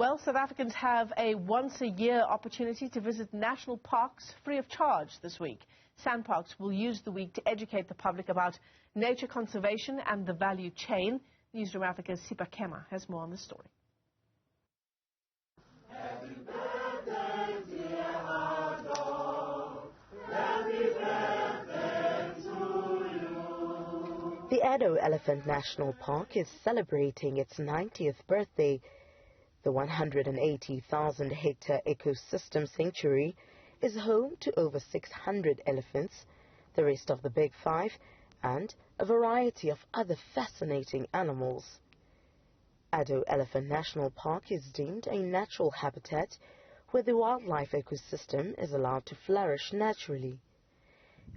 Well, South Africans have a once-a-year opportunity to visit national parks free of charge this week. SANParks will use the week to educate the public about nature conservation and the value chain. Newzroom Afrika's Sipha Kema has more on the story. Happy birthday, dear Ado. Happy birthday to you. The Addo Elephant National Park is celebrating its 90th birthday. The 180,000-hectare ecosystem sanctuary is home to over 600 elephants, the rest of the Big Five, and a variety of other fascinating animals. Addo Elephant National Park is deemed a natural habitat where the wildlife ecosystem is allowed to flourish naturally.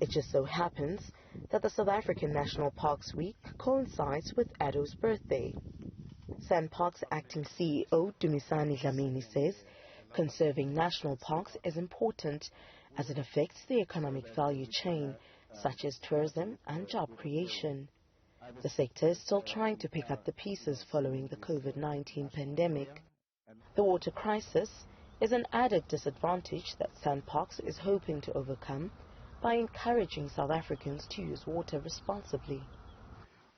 It just so happens that the South African National Parks Week coincides with Addo's birthday. SANParks acting CEO Dumisani Dlamini says conserving national parks is important as it affects the economic value chain, such as tourism and job creation. The sector is still trying to pick up the pieces following the COVID-19 pandemic. The water crisis is an added disadvantage that SANParks is hoping to overcome by encouraging South Africans to use water responsibly.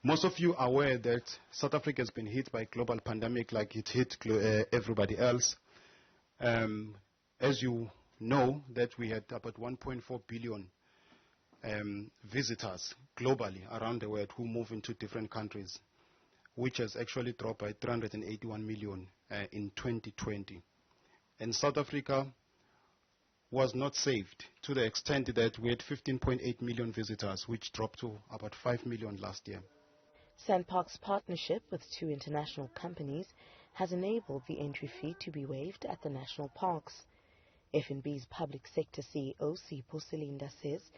Most of you are aware that South Africa has been hit by a global pandemic like it hit everybody else. As you know, that we had about 1.4 billion visitors globally around the world who move into different countries, which has actually dropped by 381 million in 2020. And South Africa was not saved to the extent that we had 15.8 million visitors, which dropped to about 5 million last year. SANParks' partnership with two international companies has enabled the entry fee to be waived at the national parks. FNB's public sector CEO Sipha says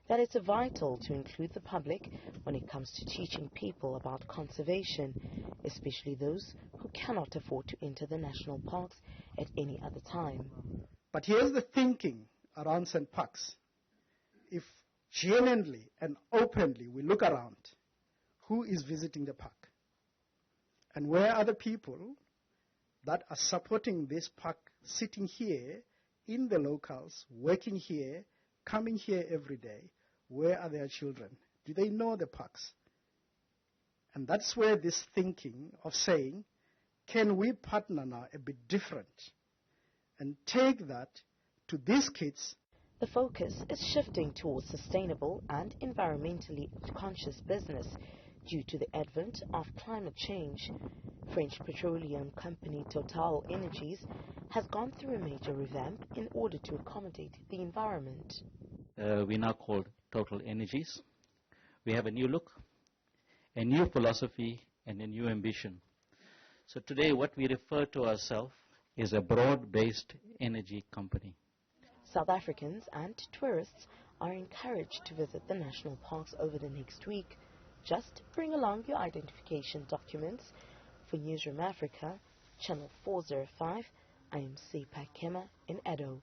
that it's vital to include the public when it comes to teaching people about conservation, especially those who cannot afford to enter the national parks at any other time. But here's the thinking around SANParks. If genuinely and openly we look around, who is visiting the park? And where are the people that are supporting this park, sitting here in the locals, working here, coming here every day? Where are their children? Do they know the parks? And that's where this thinking of saying, can we partner now a bit different and take that to these kids? The focus is shifting towards sustainable and environmentally conscious business due to the advent of climate change. French petroleum company Total Energies has gone through a major revamp in order to accommodate the environment. We now called Total Energies. We have a new look, a new philosophy, and a new ambition. So today what we refer to ourselves is a broad-based energy company. South Africans and tourists are encouraged to visit the national parks over the next week. Just bring along your identification documents. For Newzroom Afrika, Channel 405, I am Sipha Kema in Addo.